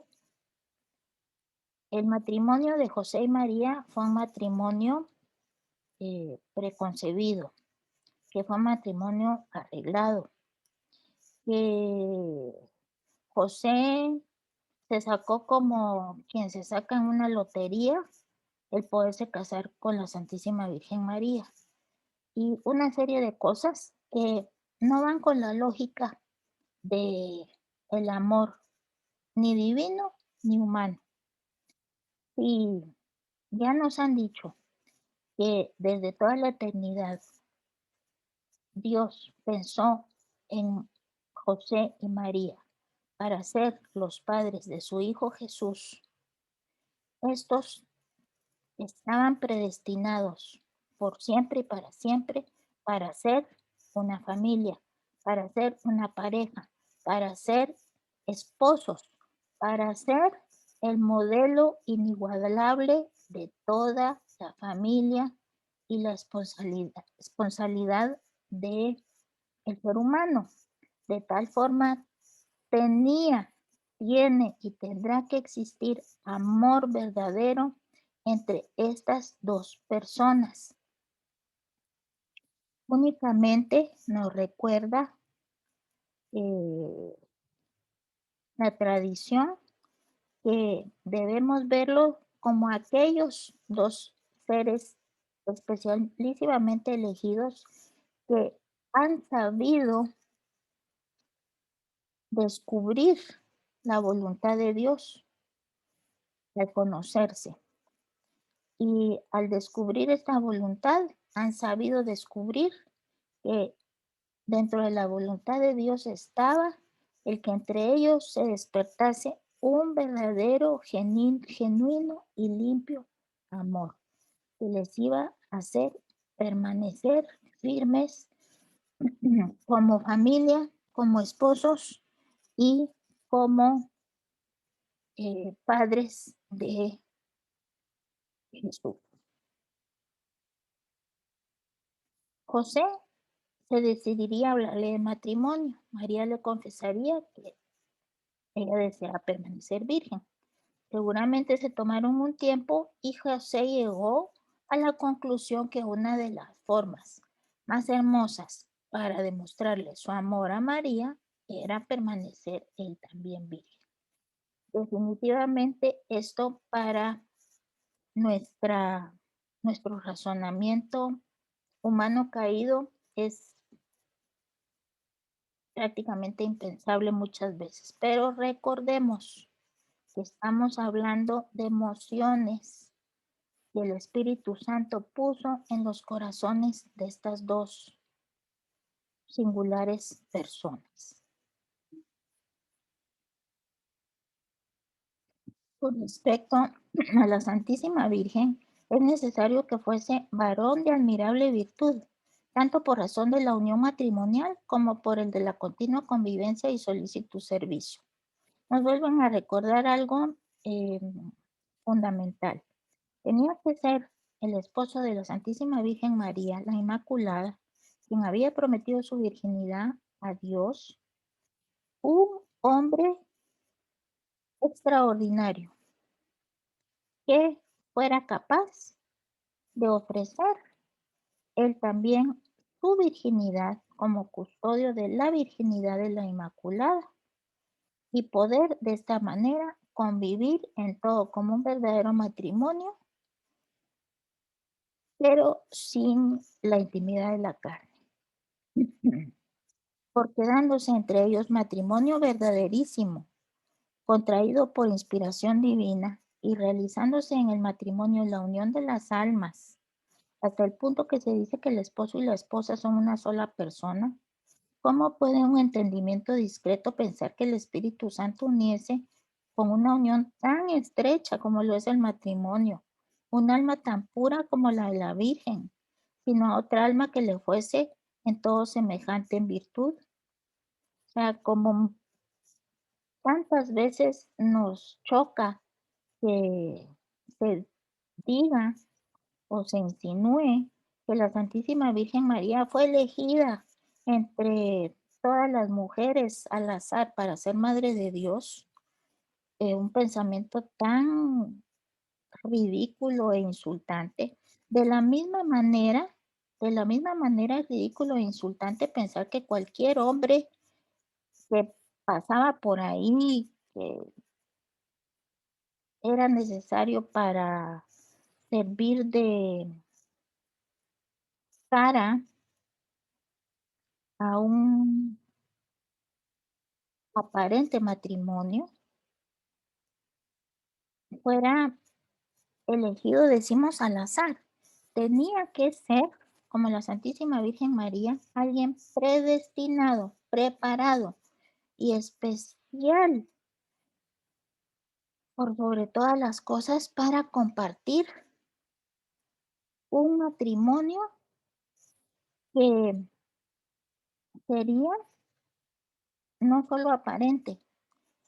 el matrimonio de José y María fue un matrimonio preconcebido, que fue un matrimonio arreglado, que José se sacó como quien se saca en una lotería el poderse casar con la Santísima Virgen María y una serie de cosas que no van con la lógica de el amor ni divino ni humano. Y ya nos han dicho que desde toda la eternidad Dios pensó en José y María para ser los padres de su Hijo Jesús. Estos estaban predestinados por siempre y para ser una familia, para ser una pareja, para ser esposos, para ser el modelo inigualable de toda la familia y la responsabilidad de el ser humano. De tal forma tenía, tiene y tendrá que existir amor verdadero entre estas dos personas. Únicamente nos recuerda eh, la tradición que debemos verlo como aquellos dos seres especialísimamente elegidos que han sabido descubrir la voluntad de Dios al conocerse. Y al descubrir esta voluntad, han sabido descubrir que dentro de la voluntad de Dios estaba el que entre ellos se despertase un verdadero, genuino y limpio amor que les iba a hacer permanecer firmes como familia, como esposos y como padres de Jesús. José se decidiría a hablarle de matrimonio. María le confesaría que ella deseaba permanecer virgen. Seguramente se tomaron un tiempo y José llegó a la conclusión que una de las formas más hermosas para demostrarle su amor a María era permanecer él también virgen. Definitivamente esto para nuestra, nuestro razonamiento humano caído es prácticamente impensable muchas veces, pero recordemos que estamos hablando de emociones que el Espíritu Santo puso en los corazones de estas dos singulares personas. Con respecto a la Santísima Virgen, es necesario que fuese varón de admirable virtud, tanto por razón de la unión matrimonial como por el de la continua convivencia y solicitud servicio. Nos vuelven a recordar algo eh, fundamental. Tenía que ser el esposo de la Santísima Virgen María, la Inmaculada, quien había prometido su virginidad a Dios, un hombre extraordinario que fuera capaz de ofrecer él también su virginidad como custodio de la virginidad de la Inmaculada y poder de esta manera convivir en todo como un verdadero matrimonio, pero sin la intimidad de la carne. Porque dándose entre ellos matrimonio verdaderísimo, contraído por inspiración divina y realizándose en el matrimonio la unión de las almas, hasta el punto que se dice que el esposo y la esposa son una sola persona. ¿Cómo puede un entendimiento discreto pensar que el Espíritu Santo uniese con una unión tan estrecha como lo es el matrimonio, un alma tan pura como la de la Virgen, sino a otra alma que le fuese en todo semejante en virtud? O sea, como tantas veces nos choca que se diga o se insinúe que la Santísima Virgen María fue elegida entre todas las mujeres al azar para ser madre de Dios, un pensamiento tan ridículo e insultante. De la misma manera, de la misma manera es ridículo e insultante pensar que cualquier hombre que pasaba por ahí, que era necesario para servir de cara a un aparente matrimonio, fuera elegido, decimos, al azar. Tenía que ser, como la Santísima Virgen María, alguien predestinado, preparado y especial por sobre todas las cosas para compartir un matrimonio que sería no solo aparente,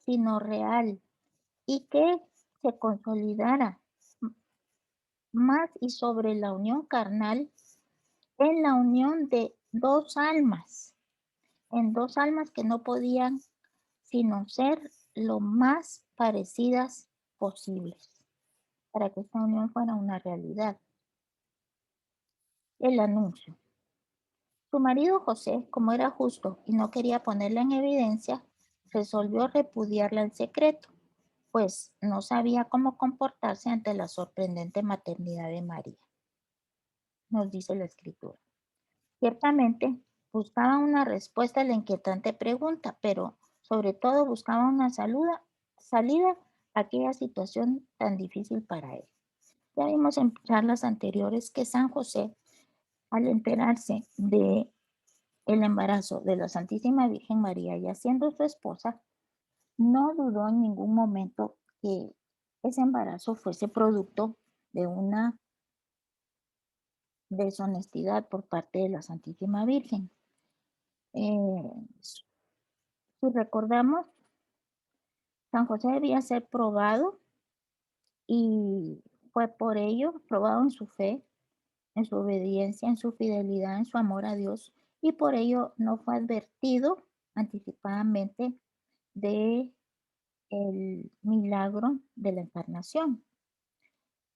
sino real, y que se consolidara más y sobre la unión carnal en la unión de dos almas, en dos almas que no podían sino ser lo más parecidas posibles para que esta unión fuera una realidad. El anuncio. Su marido José, como era justo y no quería ponerla en evidencia, resolvió repudiarla en secreto, pues no sabía cómo comportarse ante la sorprendente maternidad de María, nos dice la escritura. Ciertamente, buscaba una respuesta a la inquietante pregunta, pero sobre todo buscaba una salida a aquella situación tan difícil para él. Ya vimos en charlas anteriores que San José, al enterarse de el embarazo de la Santísima Virgen María, ya siendo su esposa, no dudó en ningún momento que ese embarazo fuese producto de una deshonestidad por parte de la Santísima Virgen. Si recordamos, San José debía ser probado y fue por ello probado en su fe, en su obediencia, en su fidelidad, en su amor a Dios, y por ello no fue advertido anticipadamente de el milagro de la encarnación.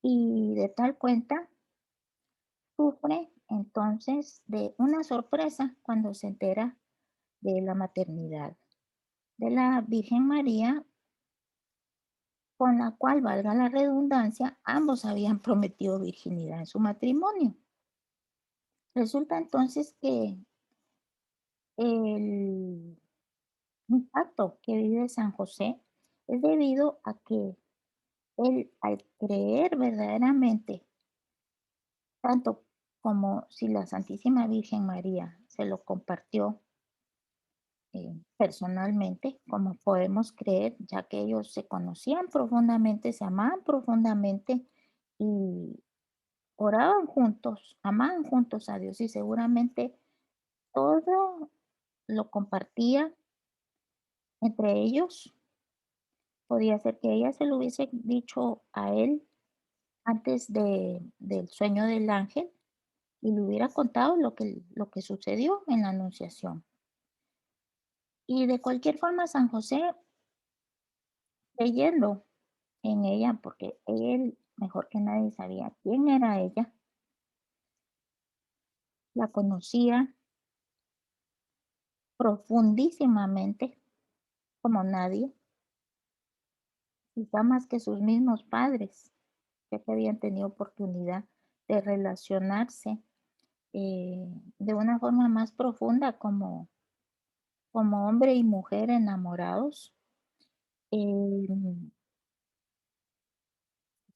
Y de tal cuenta sufre entonces de una sorpresa cuando se entera de la maternidad de la Virgen María, con la cual, valga la redundancia, ambos habían prometido virginidad en su matrimonio. Resulta entonces que el impacto que vive San José es debido a que él, al creer verdaderamente, tanto como si la Santísima Virgen María se lo compartió personalmente, como podemos creer, ya que ellos se conocían profundamente, se amaban profundamente y oraban juntos, amaban juntos a Dios y seguramente todo lo compartía entre ellos. Podía ser que ella se lo hubiese dicho a él antes del sueño del ángel y le hubiera contado lo que sucedió en la anunciación. Y de cualquier forma, San José, creyendo en ella, porque él mejor que nadie sabía quién era ella, la conocía profundísimamente como nadie, quizá más que sus mismos padres, ya que habían tenido oportunidad de relacionarse de una forma más profunda como hombre y mujer enamorados. Em,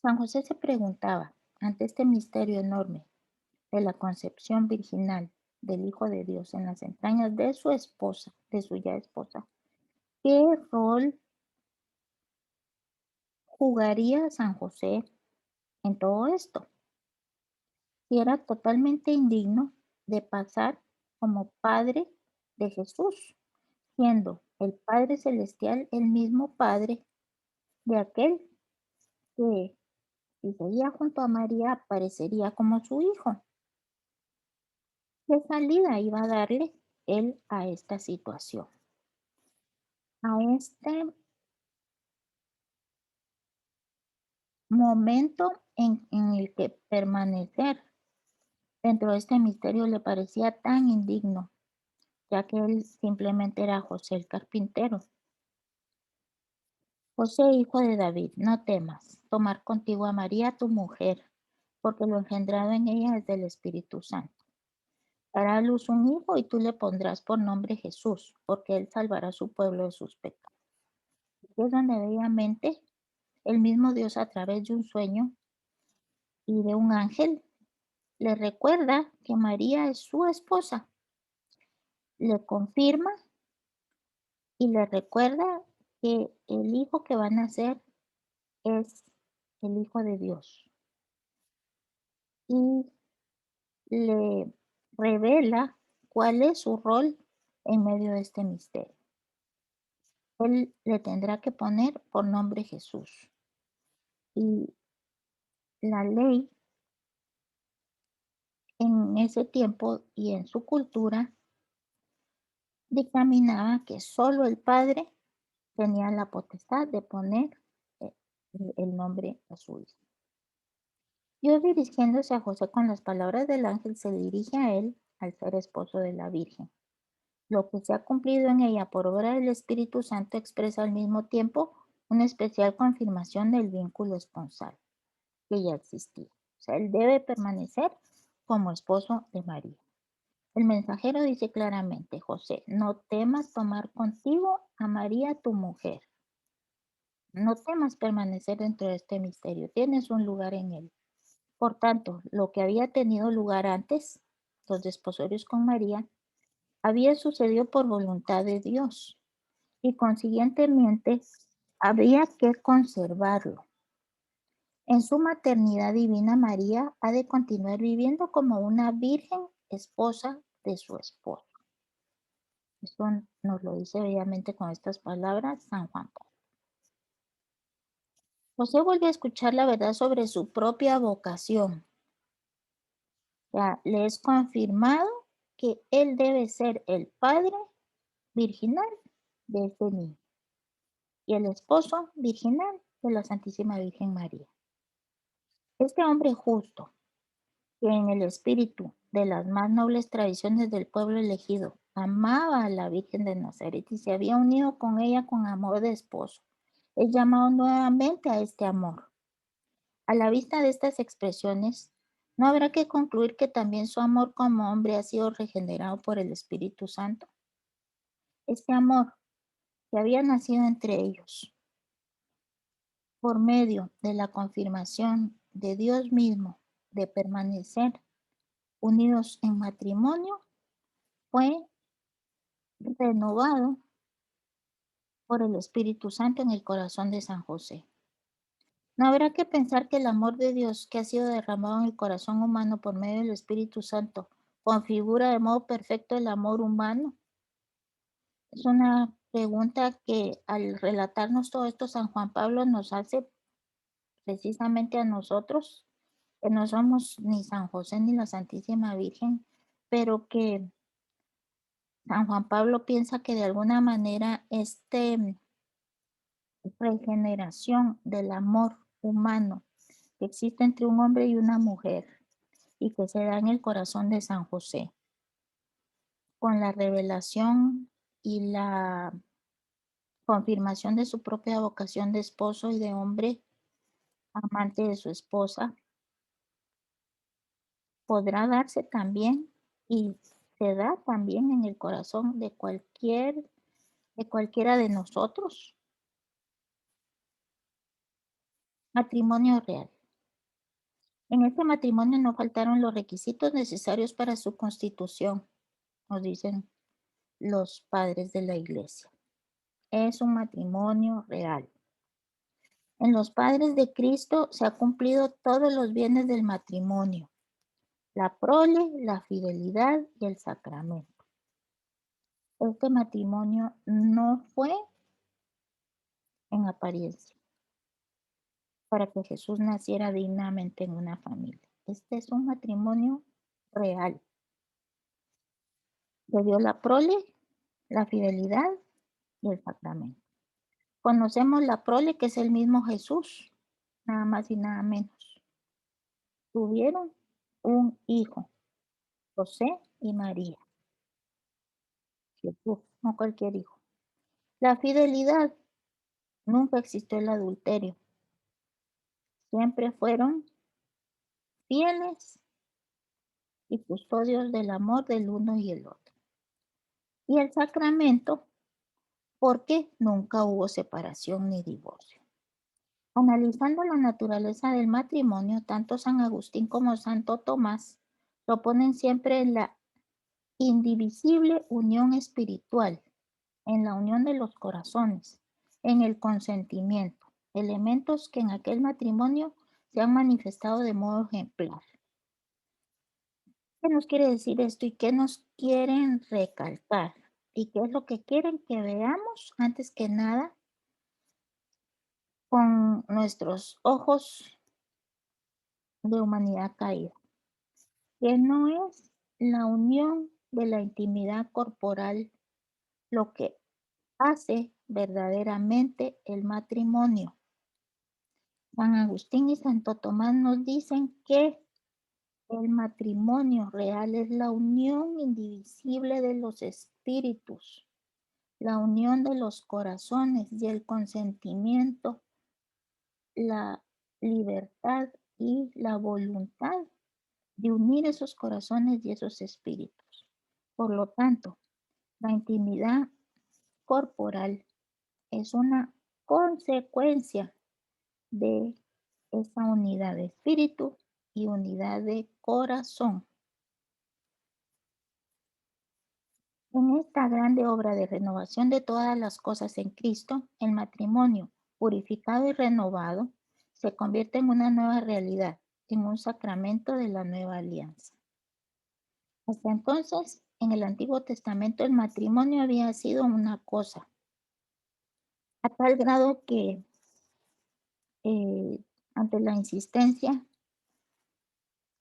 San José se preguntaba, ante este misterio enorme de la concepción virginal del Hijo de Dios en las entrañas de su esposa, de su ya esposa, ¿qué rol jugaría San José en todo esto? Y era totalmente indigno de pasar como padre de Jesús, siendo el Padre Celestial el mismo Padre de aquel que, si seguía junto a María, aparecería como su hijo. ¿Qué salida iba a darle él a esta situación? A este momento en el que permanecer dentro de este misterio le parecía tan indigno, ya que él simplemente era José el carpintero. José, hijo de David, no temas tomar contigo a María tu mujer, porque lo engendrado en ella es del Espíritu Santo. Dará a luz un hijo y tú le pondrás por nombre Jesús, porque él salvará a su pueblo de sus pecados. Aquí es donde bellamente el mismo Dios, a través de un sueño y de un ángel, le recuerda que María es su esposa, le confirma y le recuerda que el hijo que va a nacer es el Hijo de Dios y le revela cuál es su rol en medio de este misterio. Él le tendrá que poner por nombre Jesús. Y la ley en ese tiempo y en su cultura dictaminaba que solo el padre tenía la potestad de poner eh, el nombre a su hijo. Dios, dirigiéndose a José con las palabras del ángel, se dirige a él al ser esposo de la Virgen. Lo que se ha cumplido en ella por obra del Espíritu Santo expresa al mismo tiempo una especial confirmación del vínculo esponsal que ya existía. O sea, él debe permanecer como esposo de María. El mensajero dice claramente: José, no temas tomar contigo a María tu mujer. No temas permanecer dentro de este misterio. Tienes un lugar en él. Por tanto, lo que había tenido lugar antes, los desposorios con María, había sucedido por voluntad de Dios y consiguientemente habría que conservarlo. En su maternidad divina, María ha de continuar viviendo como una virgen esposa de su esposo. Esto nos lo dice bellamente con estas palabras San Juan Pablo. José vuelve a escuchar la verdad sobre su propia vocación. O sea, le es confirmado que él debe ser el padre virginal de este niño y el esposo virginal de la Santísima Virgen María. Este hombre justo, que en el espíritu de las más nobles tradiciones del pueblo elegido amaba a la Virgen de Nazaret y se había unido con ella con amor de esposo, es llamado nuevamente a este amor. A la vista de estas expresiones, no habrá que concluir que también su amor como hombre ha sido regenerado por el Espíritu Santo. Este amor que había nacido entre ellos por medio de la confirmación de Dios mismo de permanecer unidos en matrimonio, fue renovado por el Espíritu Santo en el corazón de San José. No habrá que pensar que el amor de Dios que ha sido derramado en el corazón humano por medio del Espíritu Santo configura de modo perfecto el amor humano. Es una pregunta que al relatarnos todo esto San Juan Pablo nos hace precisamente a nosotros, que no somos ni San José ni la Santísima Virgen, pero que San Juan Pablo piensa que de alguna manera regeneración del amor humano que existe entre un hombre y una mujer y que se da en el corazón de San José, con la revelación y la confirmación de su propia vocación de esposo y de hombre, amante de su esposa, podrá darse también y se da también en el corazón de cualquiera de nosotros. Matrimonio real. En este matrimonio no faltaron los requisitos necesarios para su constitución, nos dicen los padres de la iglesia. Es un matrimonio real. En los padres de Cristo se ha cumplido todos los bienes del matrimonio, la prole, la fidelidad y el sacramento. Este matrimonio no fue en apariencia para que Jesús naciera dignamente en una familia. Este es un matrimonio real. Le dio la prole, la fidelidad y el sacramento. Conocemos la prole que es el mismo Jesús, nada más y nada menos. Tuvieron un hijo, José y María. Jesús, no cualquier hijo. La fidelidad, nunca existió el adulterio. Siempre fueron fieles y custodios del amor del uno y el otro. Y el sacramento, porque nunca hubo separación ni divorcio. Analizando la naturaleza del matrimonio, tanto San Agustín como Santo Tomás lo ponen siempre en la indivisible unión espiritual, en la unión de los corazones, en el consentimiento, elementos que en aquel matrimonio se han manifestado de modo ejemplar. ¿Qué nos quiere decir esto y qué nos quieren recalcar? ¿Y qué es lo que quieren que veamos antes que nada con nuestros ojos de humanidad caída? Que no es la unión de la intimidad corporal lo que hace verdaderamente el matrimonio. San Agustín y Santo Tomás nos dicen que el matrimonio real es la unión indivisible de los espíritus, la unión de los corazones y el consentimiento, la libertad y la voluntad de unir esos corazones y esos espíritus. Por lo tanto, la intimidad corporal es una consecuencia de esa unidad de espíritu y unidad de corazón. En esta grande obra de renovación de todas las cosas en Cristo, el matrimonio, purificado y renovado, se convierte en una nueva realidad, en un sacramento de la nueva alianza. Hasta entonces, en el Antiguo Testamento, el matrimonio había sido una cosa, a tal grado que eh, ante la insistencia,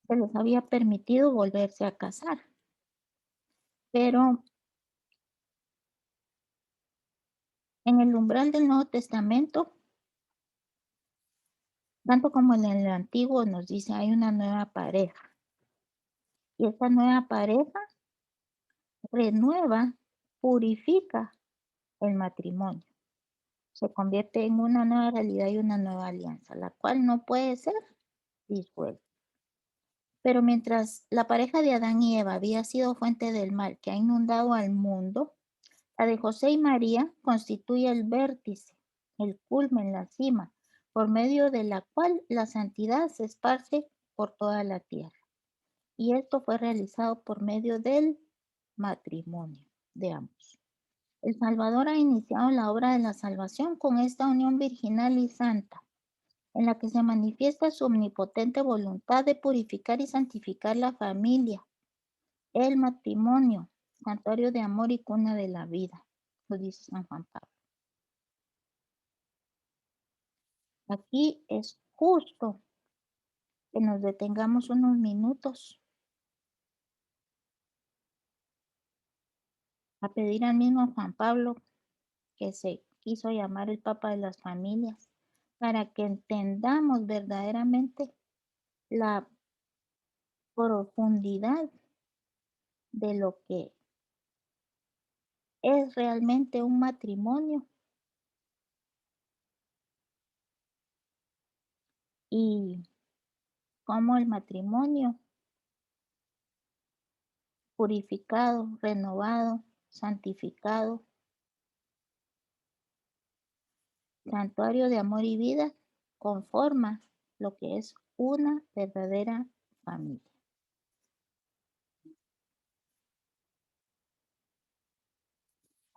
se les había permitido volverse a casar, pero en el umbral del Nuevo Testamento, tanto como en el Antiguo, nos dice, hay una nueva pareja, y esta nueva pareja renueva, purifica el matrimonio, se convierte en una nueva realidad y una nueva alianza, la cual no puede ser disuelta. Pero mientras la pareja de Adán y Eva había sido fuente del mal que ha inundado al mundo, la de José y María constituye el vértice, el culmen, la cima, por medio de la cual la santidad se esparce por toda la tierra. Y esto fue realizado por medio del matrimonio de ambos. El Salvador ha iniciado la obra de la salvación con esta unión virginal y santa, en la que se manifiesta su omnipotente voluntad de purificar y santificar la familia, el matrimonio, santuario de amor y cuna de la vida, lo dice San Juan Pablo. Aquí es justo que nos detengamos unos minutos a pedir al mismo Juan Pablo, que se quiso llamar el Papa de las Familias, para que entendamos verdaderamente la profundidad de lo que es realmente un matrimonio y cómo el matrimonio purificado, renovado, santificado, santuario de amor y vida, conforma lo que es una verdadera familia.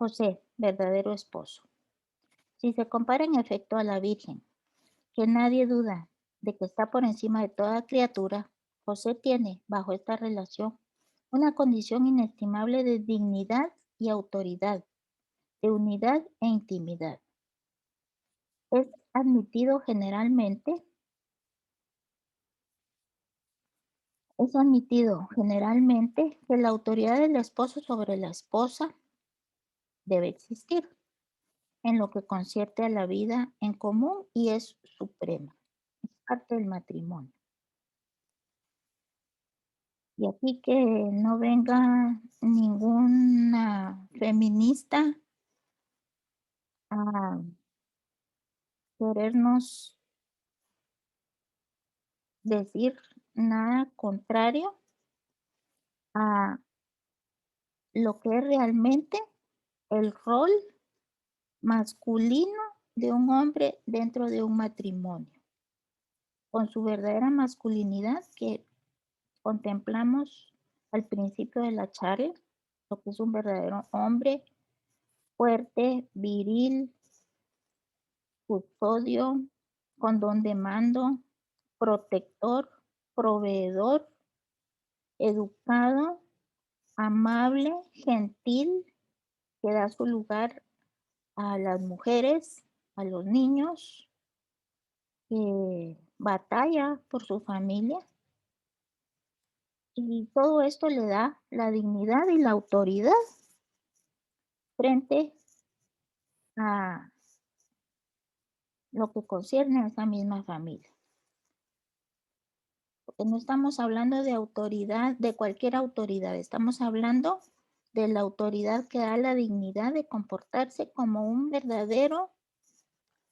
José, verdadero esposo. Si se compara en efecto a la Virgen, que nadie duda de que está por encima de toda criatura, José tiene, bajo esta relación, una condición inestimable de dignidad y autoridad, de unidad e intimidad. Es admitido generalmente que la autoridad del esposo sobre la esposa debe existir en lo que concierne a la vida en común y es suprema, es parte del matrimonio. Y aquí que no venga ninguna feminista a querernos decir nada contrario a lo que es realmente el rol masculino de un hombre dentro de un matrimonio, con su verdadera masculinidad que contemplamos al principio de la charla, lo que es un verdadero hombre fuerte, viril, custodio, con don de mando, protector, proveedor, educado, amable, gentil, que da su lugar a las mujeres, a los niños, que batalla por su familia. Y todo esto le da la dignidad y la autoridad frente a lo que concierne a esa misma familia. Porque no estamos hablando de autoridad, de cualquier autoridad, estamos hablando de la autoridad que da la dignidad de comportarse como un verdadero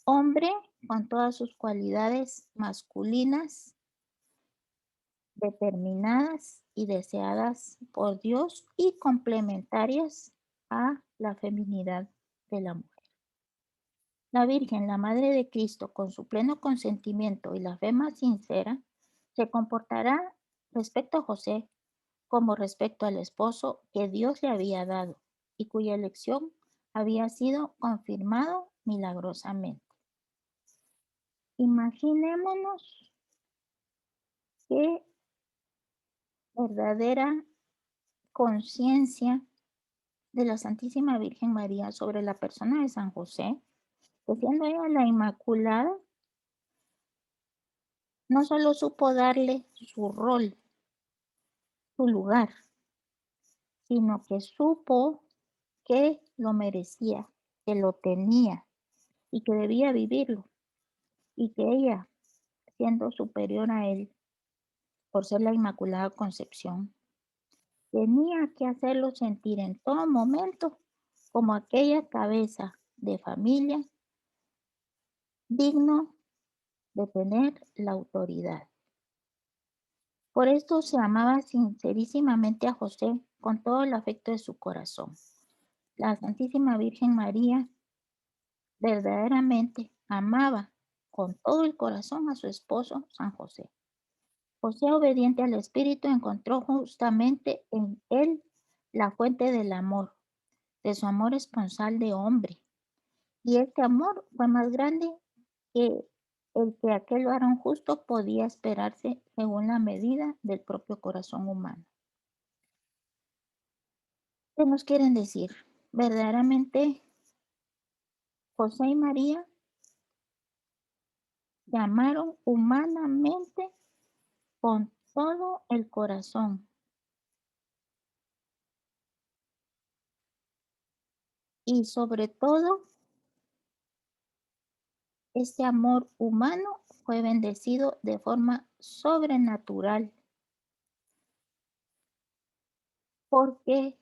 hombre con todas sus cualidades masculinas, determinadas y deseadas por Dios y complementarias a la feminidad de la mujer. La Virgen, la Madre de Cristo, con su pleno consentimiento y la fe más sincera, se comportará respecto a José como respecto al esposo que Dios le había dado y cuya elección había sido confirmado milagrosamente. Imaginémonos qué verdadera conciencia de la Santísima Virgen María sobre la persona de San José, que siendo ella la Inmaculada, No solo supo darle su rol, su lugar, sino que supo que lo merecía, que lo tenía y que debía vivirlo, y que ella, siendo superior a él por ser la Inmaculada Concepción, tenía que hacerlo sentir en todo momento como aquella cabeza de familia digno de tener la autoridad. Por esto se amaba sincerísimamente a José con todo el afecto de su corazón. La Santísima Virgen María verdaderamente amaba con todo el corazón a su esposo San José. José, obediente al Espíritu, encontró justamente en él la fuente del amor, de su amor esponsal de hombre. Y este amor fue más grande que el que aquel varón justo podía esperarse según la medida del propio corazón humano. ¿Qué nos quieren decir? Verdaderamente, José y María se amaron humanamente con todo el corazón y sobre todo este amor humano fue bendecido de forma sobrenatural porque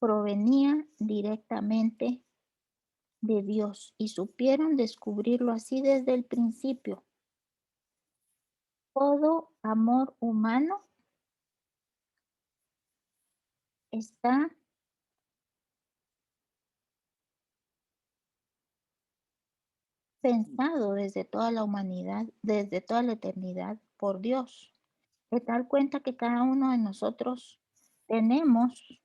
provenía directamente de Dios y supieron descubrirlo así desde el principio. Todo amor humano está pensado desde toda la humanidad, desde toda la eternidad, por Dios. De tal cuenta que cada uno de nosotros tenemos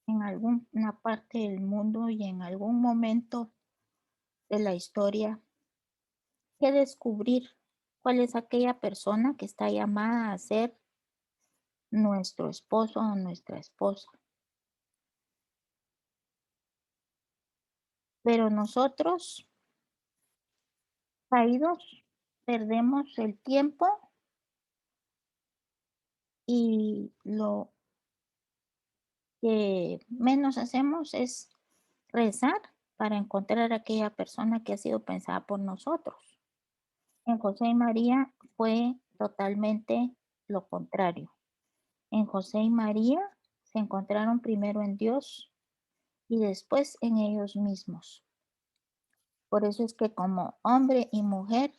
en alguna parte del mundo y en algún momento de la historia que descubrir cuál es aquella persona que está llamada a ser nuestro esposo o nuestra esposa. Pero nosotros, caídos, perdemos el tiempo y lo que menos hacemos es rezar para encontrar a aquella persona que ha sido pensada por nosotros. En José y María fue totalmente lo contrario. En José y María se encontraron primero en Dios y después en ellos mismos. Por eso es que como hombre y mujer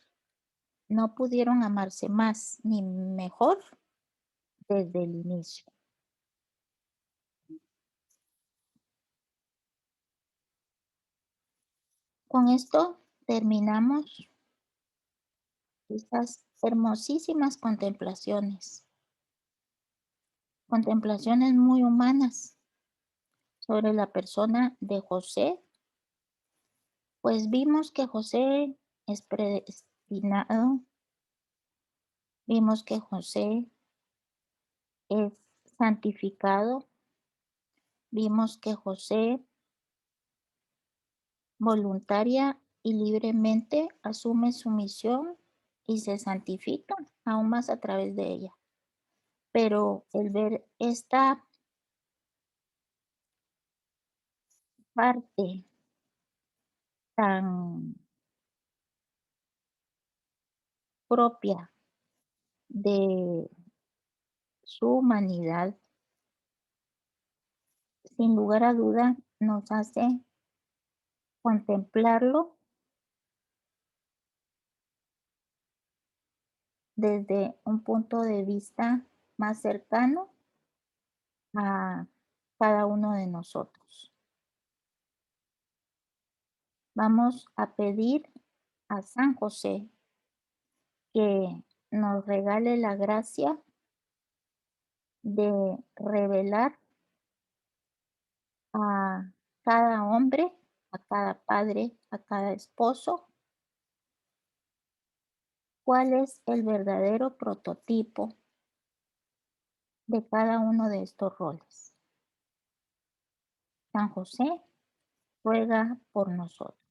no pudieron amarse más ni mejor desde el inicio. Con esto terminamos estas hermosísimas contemplaciones muy humanas sobre la persona de José, pues vimos que José es predestinado, vimos que José es santificado, vimos que José voluntaria y libremente asume su misión y se santifica aún más a través de ella. Pero el ver esta parte tan propia de su humanidad, sin lugar a duda, nos hace contemplarlo desde un punto de vista más cercano a cada uno de nosotros. Vamos a pedir a San José que nos regale la gracia de revelar a cada hombre, a cada padre, a cada esposo, cuál es el verdadero prototipo de cada uno de estos roles. San José ruega por nosotros.